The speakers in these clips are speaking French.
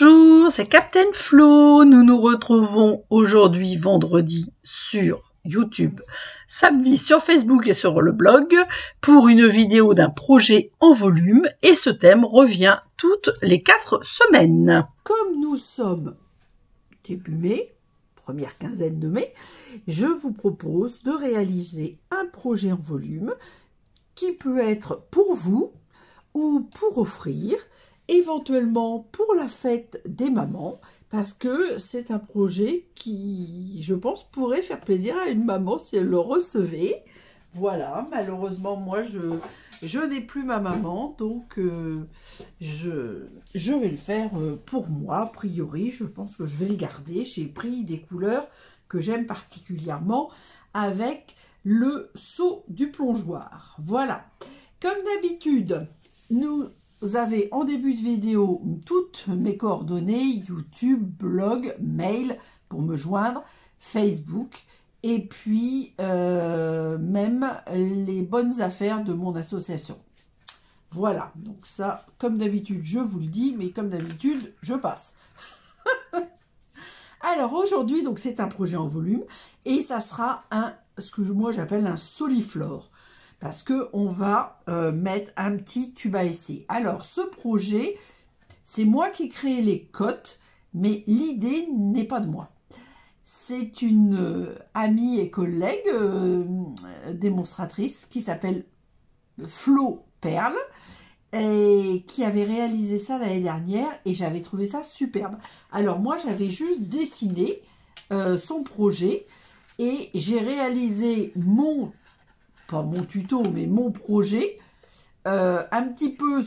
Bonjour, c'est Captain Flo. Nous nous retrouvons aujourd'hui vendredi sur YouTube, samedi sur Facebook et sur le blog pour une vidéo d'un projet en volume et ce thème revient toutes les 4 semaines. Comme nous sommes début mai, première quinzaine de mai, je vous propose de réaliser un projet en volume qui peut être pour vous ou pour offrir, éventuellement pour la fête des mamans, parce que c'est un projet qui, je pense, pourrait faire plaisir à une maman si elle le recevait. Voilà, malheureusement, moi, je n'ai plus ma maman, donc je vais le faire pour moi. A priori, je pense que je vais le garder. J'ai pris des couleurs que j'aime particulièrement avec le seau du plongeoir. Voilà. Comme d'habitude, vous avez en début de vidéo toutes mes coordonnées, YouTube, blog, mail pour me joindre, Facebook et puis même les bonnes affaires de mon association. Voilà, donc ça, comme d'habitude, je vous le dis, mais comme d'habitude, je passe. Alors aujourd'hui, donc c'est un projet en volume et ça sera ce que moi j'appelle un soliflore. Parce qu'on va mettre un petit tube à essai. Alors, ce projet, c'est moi qui ai créé les cotes, mais l'idée n'est pas de moi. C'est une amie et collègue démonstratrice qui s'appelle Flo Perle et qui avait réalisé ça l'année dernière et j'avais trouvé ça superbe. Alors, moi, j'avais juste dessiné son projet et j'ai réalisé pas mon tuto, mais mon projet, un petit peu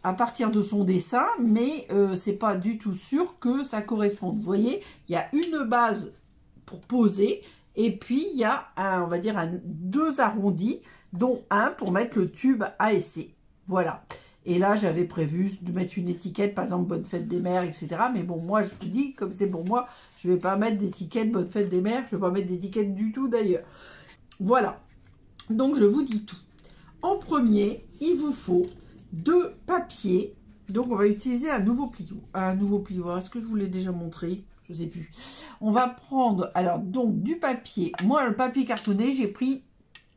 à partir de son dessin, mais c'est pas du tout sûr que ça corresponde. Vous voyez, il y a une base pour poser, et puis il y a, on va dire, deux arrondis, dont un pour mettre le tube à essai. Voilà. Et là, j'avais prévu de mettre une étiquette, par exemple, Bonne Fête des Mères, etc. Mais bon, moi, je vous dis, comme c'est pour moi, je ne vais pas mettre d'étiquette Bonne Fête des Mères, je ne vais pas mettre d'étiquette du tout, d'ailleurs. Voilà. Donc, je vous dis tout. En premier, il vous faut 2 papiers. Donc, on va utiliser un nouveau pliant. Est-ce que je vous l'ai déjà montré? Je ne sais plus. On va prendre, alors, donc, du papier. Moi, le papier cartonné, j'ai pris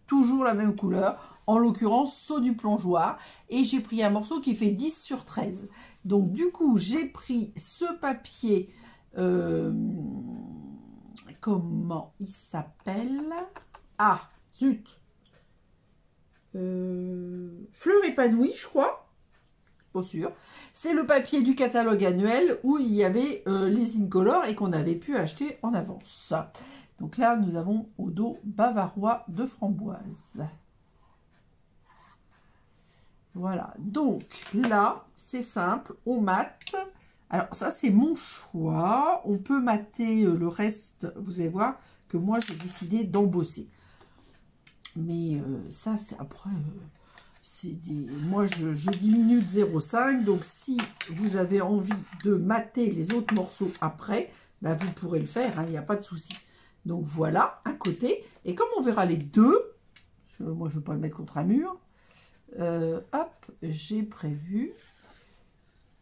toujours la même couleur. En l'occurrence, seau du plongeoir. Et j'ai pris un morceau qui fait 10 sur 13. Donc, du coup, j'ai pris ce papier. Comment il s'appelle? Ah, zut! Fleur épanouie, je crois, pas sûr. C'est le papier du catalogue annuel où il y avait les incolores et qu'on avait pu acheter en avance. Donc là, nous avons au dos bavarois de framboise. Voilà, donc là, c'est simple, on mate. Alors ça, c'est mon choix. On peut mater le reste, vous allez voir que moi, j'ai décidé d'embosser. Mais ça, c'est après, moi, je diminue de 0,5. Donc, si vous avez envie de mater les autres morceaux après, ben, vous pourrez le faire, hein, il n'y a pas de souci. Donc, voilà, un côté. Et comme on verra les deux, moi, je ne veux pas le mettre contre un mur, hop, j'ai prévu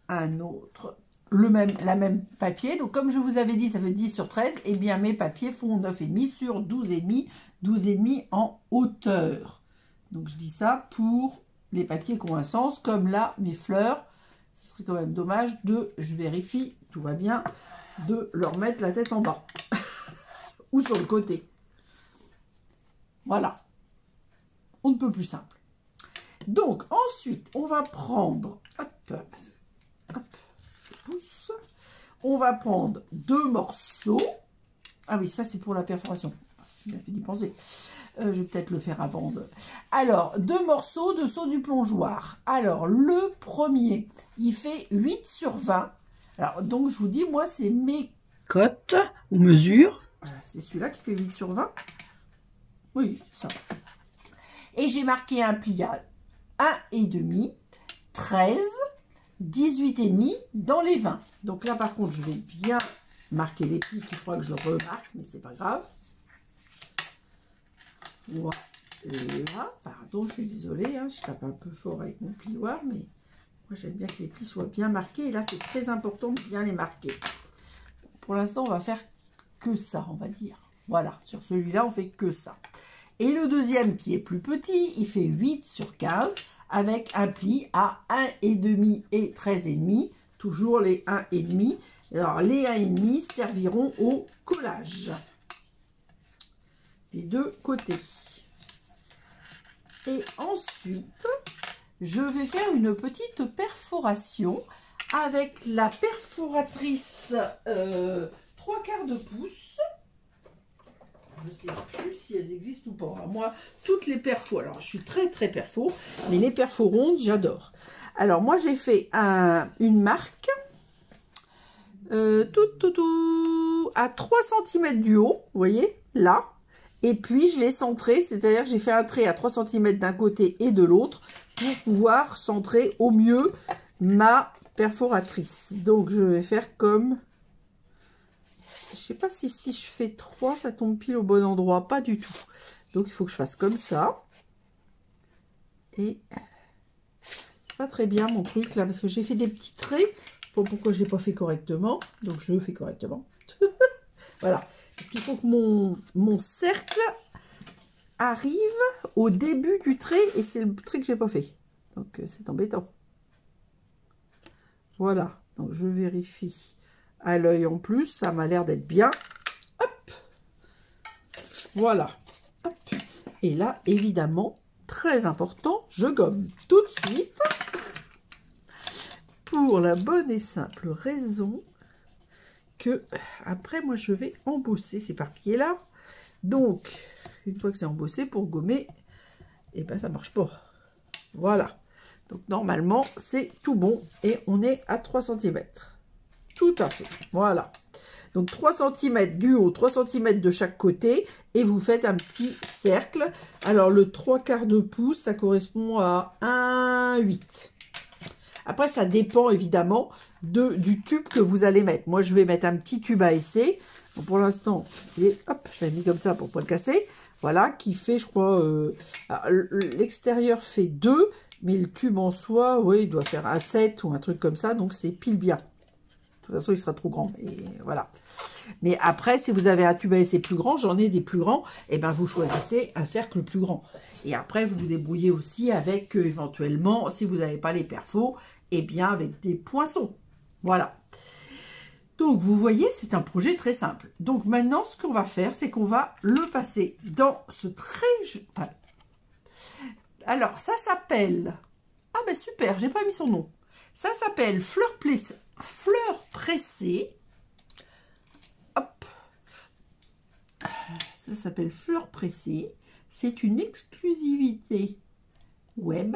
un autre, la même papier. Donc, comme je vous avais dit, ça fait 10 sur 13. Et bien, mes papiers font 9,5 sur 12,5. 12,5 en hauteur. Donc, je dis ça pour les papiers qui ont un sens. Comme là, mes fleurs, ce serait quand même dommage je vérifie, tout va bien, de leur mettre la tête en bas. Ou sur le côté. Voilà. On ne peut plus simple. Donc, ensuite, on va prendre, hop, je pousse. On va prendre 2 morceaux. Ah oui, ça, c'est pour la perforation. Il a fait d'y penser. Je vais peut-être le faire avant. Alors, 2 morceaux de seau du plongeoir. Alors, le premier, il fait 8 sur 20. Alors, donc, je vous dis, moi, c'est mes cotes ou mesures. Voilà, c'est celui-là qui fait 8 sur 20. Oui, c'est ça. Et j'ai marqué un pli à 1,5, 13, 18,5 dans les 20. Donc là, par contre, je vais bien marquer les plis qu'il faudra que je remarque, mais c'est pas grave. Voilà, pardon, je suis désolée, hein, je tape un peu fort avec mon plioir, mais Moi, j'aime bien que les plis soient bien marqués. Et là, c'est très important de bien les marquer. Pour l'instant, on va faire que ça, on va dire. Voilà, sur celui-là, on fait que ça. Et le deuxième, qui est plus petit, il fait 8 sur 15, avec un pli à 1,5 et 13,5. Toujours les 1,5. Alors, les 1,5 serviront au collage des deux côtés. Et ensuite, je vais faire une petite perforation avec la perforatrice 3/4 de pouce. Je ne sais plus si elles existent ou pas. Alors moi, toutes les perfos, alors je suis très perfo, mais les perfos rondes, j'adore. Alors moi, j'ai fait une marque à 3 cm du haut, vous voyez, là. Et puis, je l'ai centré, c'est-à-dire que j'ai fait un trait à 3 cm d'un côté et de l'autre pour pouvoir centrer au mieux ma perforatrice. Donc, je vais faire comme... Je sais pas si je fais 3, ça tombe pile au bon endroit. Pas du tout. Donc, il faut que je fasse comme ça. Et c'est pas très bien mon truc là, parce que j'ai fait des petits traits. Pourquoi je n'ai pas fait correctement. Donc, je fais correctement. Voilà. Parce qu'il faut que mon cercle arrive au début du trait. Et c'est le trait que j'ai pas fait. Donc, c'est embêtant. Voilà. Donc, je vérifie à l'œil en plus. Ça m'a l'air d'être bien. Hop. Voilà. Hop. Et là, évidemment, très important, je gomme tout de suite. Pour la bonne et simple raison que après moi je vais embosser ces papiers là. Donc une fois que c'est embossé, pour gommer, et ben ça marche pas. Voilà. Donc normalement c'est tout bon et on est à 3 cm. Tout à fait. Voilà. Donc 3 cm du haut, 3 cm de chaque côté et vous faites un petit cercle. Alors le 3/4 de pouce, ça correspond à 1,8. Après, ça dépend évidemment du tube que vous allez mettre. Moi, je vais mettre un petit tube à essai. Bon, pour l'instant, hop, je l'ai mis comme ça pour ne pas le casser. Voilà, qui fait, je crois, l'extérieur fait 2, mais le tube en soi, oui, il doit faire un 7 ou un truc comme ça. Donc, c'est pile bien. De toute façon, il sera trop grand. Et voilà. Mais après, si vous avez un tube à essai plus grand, j'en ai des plus grands, et ben vous choisissez un cercle plus grand. Et après, vous vous débrouillez aussi avec, éventuellement, si vous n'avez pas les perfos, et bien avec des poinçons. Voilà. Donc, vous voyez, c'est un projet très simple. Donc, maintenant, ce qu'on va faire, c'est qu'on va le passer dans ce très... Enfin, alors, ça s'appelle... Ah, ben super, j'ai pas mis son nom. Ça s'appelle fleur pressée. Hop. Ça s'appelle fleur pressée. C'est une exclusivité web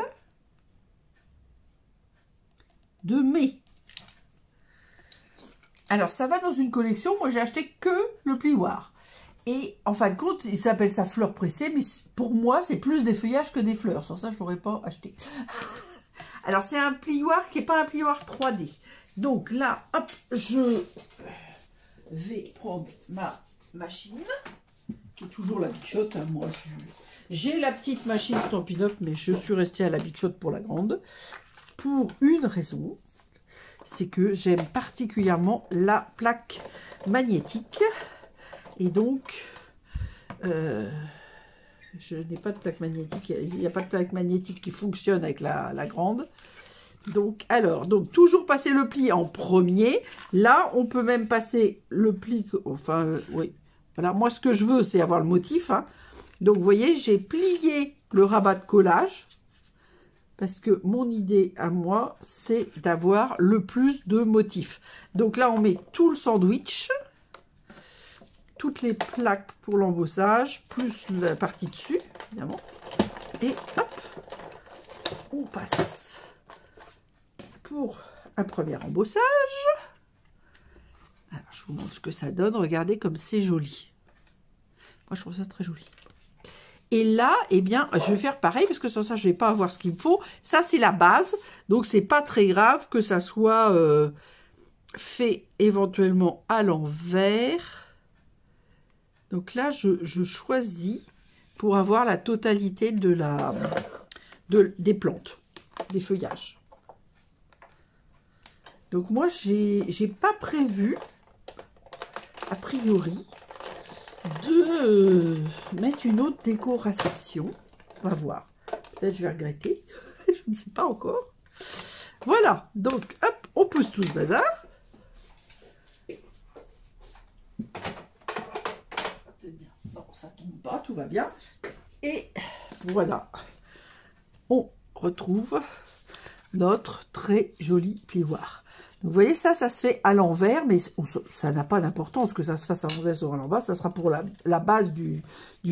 de mai. Alors, ça va dans une collection. Moi, j'ai acheté que le plioir. Et en fin de compte, il s'appelle ça fleur pressée. Mais pour moi, c'est plus des feuillages que des fleurs. Sans ça, je ne l'aurais pas acheté. Alors, c'est un plioir qui n'est pas un plioir 3D. Donc là, hop, je vais prendre ma machine, qui est toujours la Big Shot. Hein. Moi, j'ai la petite machine Stampin' Up, mais je suis restée à la Big Shot pour la grande. Pour une raison, c'est que j'aime particulièrement la plaque magnétique. Et donc, je n'ai pas de plaque magnétique. Il n'y a pas de plaque magnétique qui fonctionne avec la grande. Donc, toujours passer le pli en premier. Là, on peut même passer le pli... Enfin, oui. Voilà, moi, ce que je veux, c'est avoir le motif. Hein. Donc, vous voyez, j'ai plié le rabat de collage. Parce que mon idée à moi, c'est d'avoir le plus de motifs. Donc là, on met tout le sandwich. Toutes les plaques pour l'embossage, plus la partie dessus, évidemment. Et hop, on passe pour un premier embossage. Alors, je vous montre ce que ça donne. Regardez comme c'est joli. Moi, je trouve ça très joli. Et là, eh bien, je vais faire pareil, parce que sans ça, je ne vais pas avoir ce qu'il me faut. Ça, c'est la base. Donc, c'est pas très grave que ça soit fait éventuellement à l'envers. Donc là, je choisis pour avoir la totalité de des plantes, des feuillages. Donc moi, j'ai pas prévu, a priori, de mettre une autre décoration. On va voir. Peut-être je vais regretter. Je ne sais pas encore. Voilà. Donc, hop, on pose tout ce bazar. C'est bien. Non, ça tombe pas, tout va bien. Et voilà. On retrouve notre très joli plioir. Donc, vous voyez, ça se fait à l'envers, mais ça n'a pas d'importance que ça se fasse à l'envers ou à l'envers. Ça sera pour la base du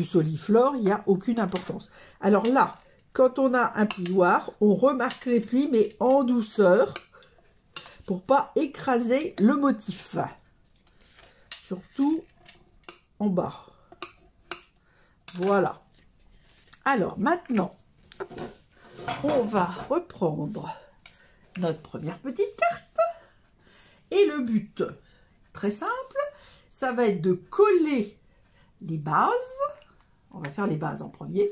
soliflore. Il n'y a aucune importance. Alors là, quand on a un plioir, on remarque les plis, mais en douceur, pour pas écraser le motif. Surtout en bas. Voilà. Alors, maintenant, on va reprendre notre première petite carte. Et le but, très simple, ça va être de coller les bases. On va faire les bases en premier.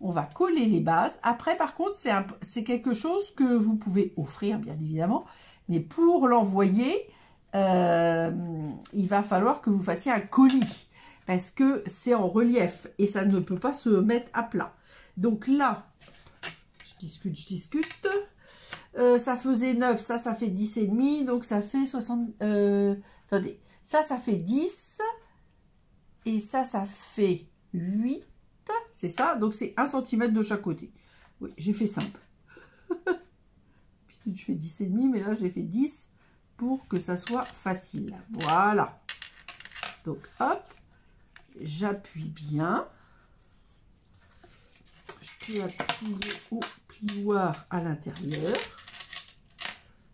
On va coller les bases. Après, par contre, c'est quelque chose que vous pouvez offrir, bien évidemment. Mais pour l'envoyer, il va falloir que vous fassiez un colis. Parce que c'est en relief et ça ne peut pas se mettre à plat. Donc là, je discute. Ça faisait 9, ça fait 10,5, donc ça fait 60... attendez, ça fait 10, et ça fait 8, c'est ça, donc c'est 1 cm de chaque côté. Oui, j'ai fait simple. Puis je fais 10,5, mais là j'ai fait 10 pour que ça soit facile. Voilà. Donc hop, j'appuie bien. Je peux appuyer au plioir à l'intérieur.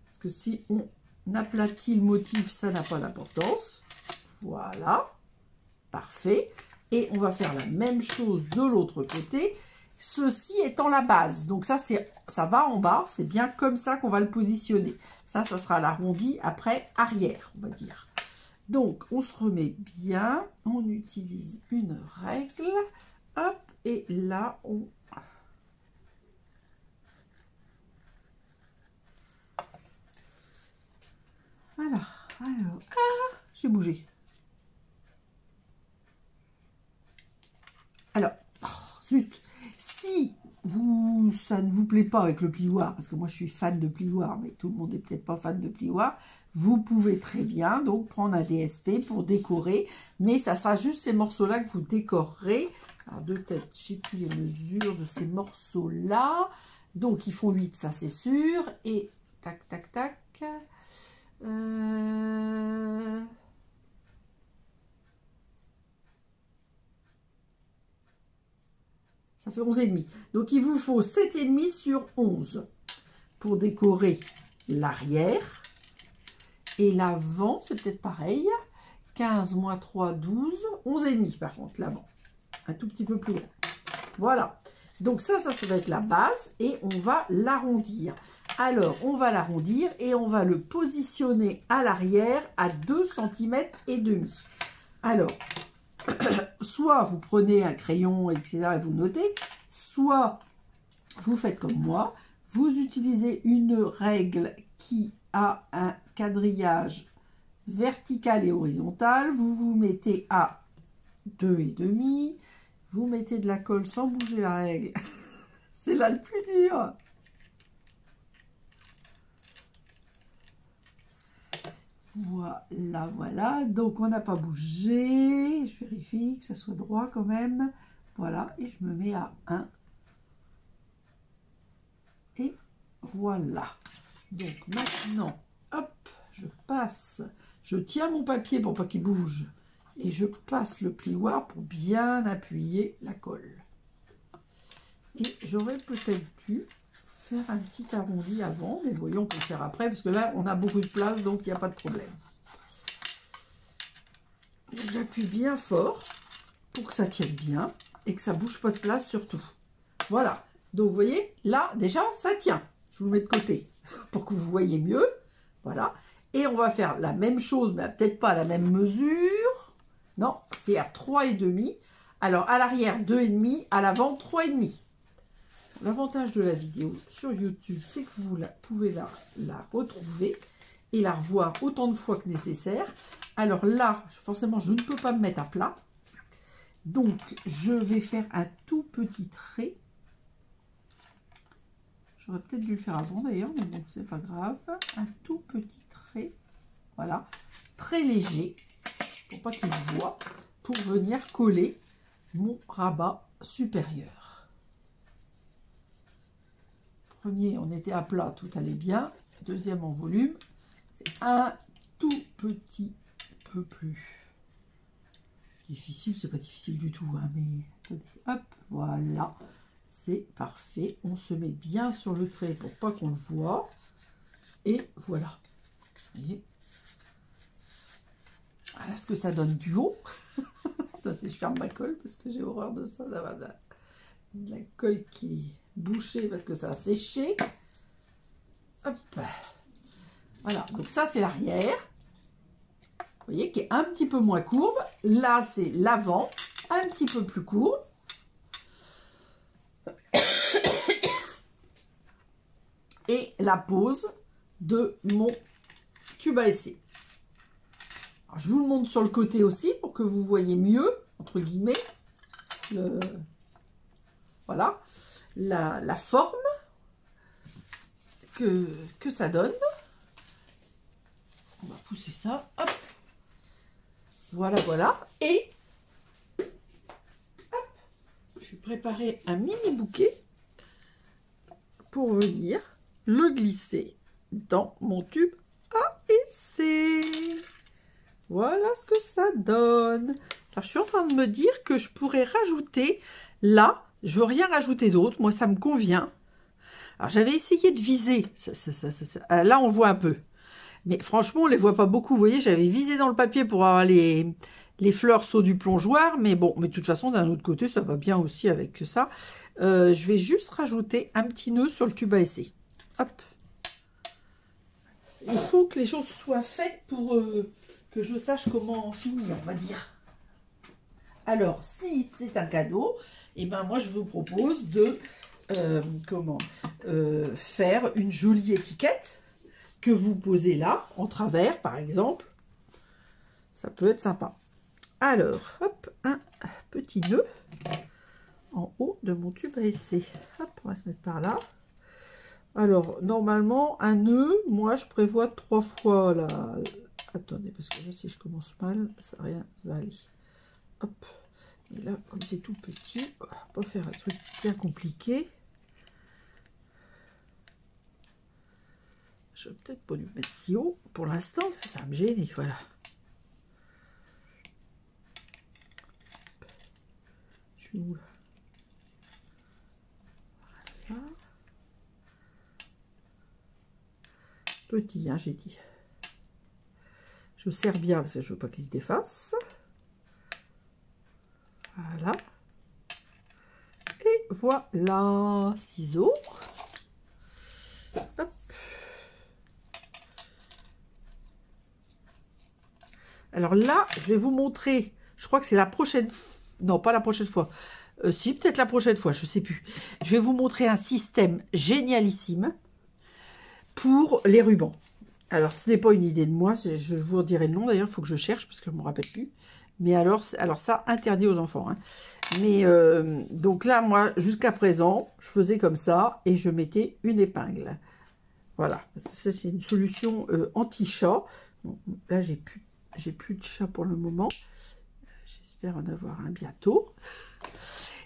Parce que si on aplatit le motif, ça n'a pas d'importance. Voilà. Parfait. Et on va faire la même chose de l'autre côté. Ceci étant la base. Donc ça va en bas. C'est bien comme ça qu'on va le positionner. Ça sera l'arrondi après arrière, on va dire. Donc, on se remet bien. On utilise une règle. Hop. Et là, on... Voilà. Alors, j'ai bougé. Alors, zut. Si ça ne vous plaît pas avec le plioir, parce que moi je suis fan de plioir, mais tout le monde n'est peut-être pas fan de plioir, vous pouvez très bien donc prendre un DSP pour décorer, mais ça sera juste ces morceaux-là que vous décorerez. Alors de tête, je sais plus les mesures de ces morceaux-là, donc ils font 8, ça c'est sûr, et tac, tac, tac. Ça fait 11,5. Donc, il vous faut 7,5 sur 11 pour décorer l'arrière. Et l'avant, c'est peut-être pareil. 15 moins 3, 12. 11,5 par contre, l'avant. Un tout petit peu plus long. Voilà. Donc, ça va être la base. Et on va l'arrondir. Alors, on va l'arrondir et on va le positionner à l'arrière à 2 cm et demi. Alors... soit vous prenez un crayon, etc. et vous notez, soit vous faites comme moi, vous utilisez une règle qui a un quadrillage vertical et horizontal, vous vous mettez à 2,5, vous mettez de la colle sans bouger la règle, c'est là le plus dur. Voilà, voilà. Donc, on n'a pas bougé. Je vérifie que ça soit droit quand même. Voilà. Et je me mets à 1. Et voilà. Donc, maintenant, hop, je passe. Je tiens mon papier pour pas qu'il bouge. Et je passe le plioir pour bien appuyer la colle. Et j'aurais peut-être dû faire un petit arrondi avant, mais voyons, on peut le faire après, parce que là, on a beaucoup de place, donc il n'y a pas de problème. J'appuie bien fort pour que ça tienne bien et que ça ne bouge pas de place surtout. Voilà. Donc, vous voyez, là, déjà, ça tient. Je vous le mets de côté pour que vous voyez mieux. Voilà. Et on va faire la même chose, mais peut-être pas à la même mesure. Non, c'est à 3,5. Alors, à l'arrière, 2,5. À l'avant, 3,5. L'avantage de la vidéo sur YouTube, c'est que vous pouvez la retrouver. et la revoir autant de fois que nécessaire. Alors là, forcément, je ne peux pas me mettre à plat. Donc, je vais faire un tout petit trait. J'aurais peut-être dû le faire avant d'ailleurs, mais bon, c'est pas grave. Un tout petit trait. Voilà. Très léger, pour pas qu'il se voit, pour venir coller mon rabat supérieur. Premier, on était à plat, tout allait bien. Deuxième en volume, c'est un tout petit peu plus difficile. C'est pas difficile du tout, hein, mais attendez, hop, voilà, c'est parfait. On se met bien sur le trait pour pas qu'on le voit. Et voilà. Vous voyez, voilà ce que ça donne du haut. Attendez, je ferme ma colle parce que j'ai horreur de ça, d'avoir de la colle qui est bouchée parce que ça a séché. Hop. Voilà, donc ça c'est l'arrière. Vous voyez, qui est un petit peu moins courbe. Là, c'est l'avant, un petit peu plus courbe. Et la pose de mon tube à essai. Alors, je vous le montre sur le côté aussi pour que vous voyez mieux, entre guillemets, voilà, la forme que ça donne. On va pousser ça, hop. Voilà, voilà. Et hop, je vais préparer un mini bouquet pour venir le glisser dans mon tube à essai. Voilà ce que ça donne. Alors, je suis en train de me dire que je pourrais rajouter, là, je veux rien rajouter d'autre, moi ça me convient. Alors, j'avais essayé de viser, là on voit un peu. Mais franchement, on ne les voit pas beaucoup. Vous voyez, j'avais visé dans le papier pour avoir les fleurs saut du plongeoir. Mais bon, mais de toute façon, d'un autre côté, ça va bien aussi avec ça. Je vais juste rajouter un petit nœud sur le tube à essai. Hop. Il faut que les choses soient faites pour que je sache comment finir, on va dire. Alors, si c'est un cadeau, et ben moi, je vous propose de faire une jolie étiquette que vous posez là, en travers, par exemple. Ça peut être sympa. Alors, hop, un petit nœud en haut de mon tube à essai. Hop, on va se mettre par là. Alors, normalement, un nœud, moi, je prévois 3 fois la... Attendez, parce que là, si je commence mal, ça rien va aller. Hop. Et là, comme c'est tout petit, on va pas faire un truc bien compliqué. Je vais peut-être pas lui mettre si haut pour l'instant, parce que ça va me gêner, voilà. Je suis où là? Voilà. Petit, hein, j'ai dit. Je serre bien parce que je veux pas qu'il se défasse. Voilà. Et voilà, ciseaux. Hop. Alors là, je vais vous montrer, je crois que c'est la prochaine fois, non, pas la prochaine fois, si, peut-être la prochaine fois, je ne sais plus. Je vais vous montrer un système génialissime pour les rubans. Alors, ce n'est pas une idée de moi, je vous redirai le nom, d'ailleurs, il faut que je cherche, parce que je ne me rappelle plus. Mais alors ça, interdit aux enfants. Hein. Mais, donc là, moi, jusqu'à présent, je faisais comme ça, et je mettais une épingle. Voilà, ça c'est une solution anti-chat. Bon, là, j'ai plus de chat pour le moment. J'espère en avoir un bientôt.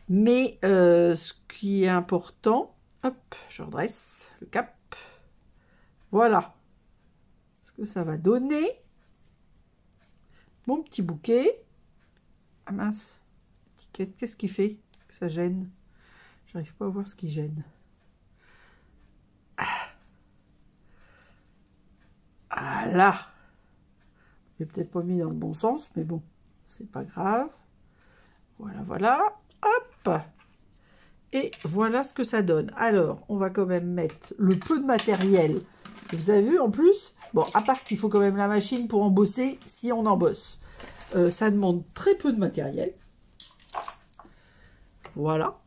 Mais ce qui est important, hop, je redresse le cap. Voilà ce que ça va donner. Mon petit bouquet. Ah mince, étiquette, qu'est-ce qui fait que ça gêne? J'arrive pas à voir ce qui gêne. Ah là, j'ai peut-être pas mis dans le bon sens, mais bon, c'est pas grave. Voilà, voilà, hop. Et voilà ce que ça donne. Alors, on va quand même mettre le peu de matériel. Vous avez vu en plus, bon, à part qu'il faut quand même la machine pour embosser, si on embosse. Ça demande très peu de matériel. Voilà.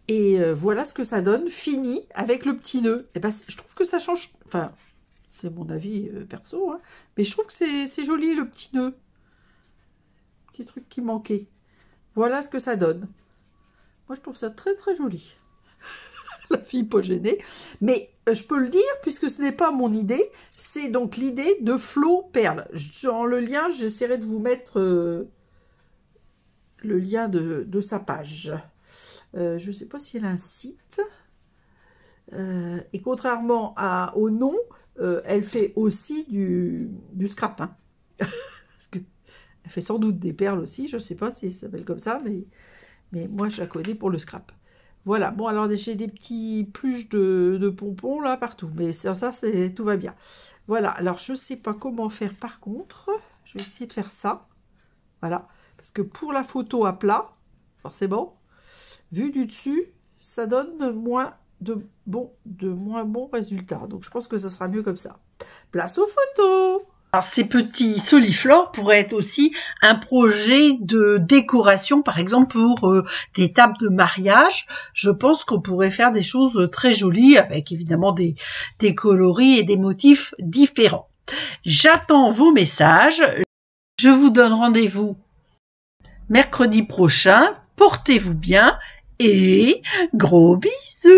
Et voilà ce que ça donne, fini, avec le petit nœud. Et ben, je trouve que ça change, enfin, c'est mon avis perso, hein. Mais je trouve que c'est joli le petit nœud. Petit truc qui manquait. Voilà ce que ça donne. Moi, je trouve ça très très joli. La fille pas gênée. Mais je peux le dire, puisque ce n'est pas mon idée, c'est donc l'idée de Flo Perle. Dans le lien, j'essaierai de vous mettre le lien de sa page. Je ne sais pas si elle a un site. Et contrairement au nom, elle fait aussi du scrap. Hein. Parce que elle fait sans doute des perles aussi. Je ne sais pas si ça s'appelle comme ça, mais moi, je la connais pour le scrap. Voilà, bon, alors j'ai des petits pluches de pompons là partout, mais ça tout va bien. Voilà, alors je ne sais pas comment faire par contre, je vais essayer de faire ça, voilà, parce que pour la photo à plat, forcément, vu du dessus, ça donne moins bons résultats, donc je pense que ça sera mieux comme ça. Place aux photos! Alors, ces petits soliflores pourraient être aussi un projet de décoration, par exemple pour des tables de mariage. Je pense qu'on pourrait faire des choses très jolies avec évidemment des coloris et des motifs différents. J'attends vos messages. Je vous donne rendez-vous mercredi prochain. Portez-vous bien et gros bisous!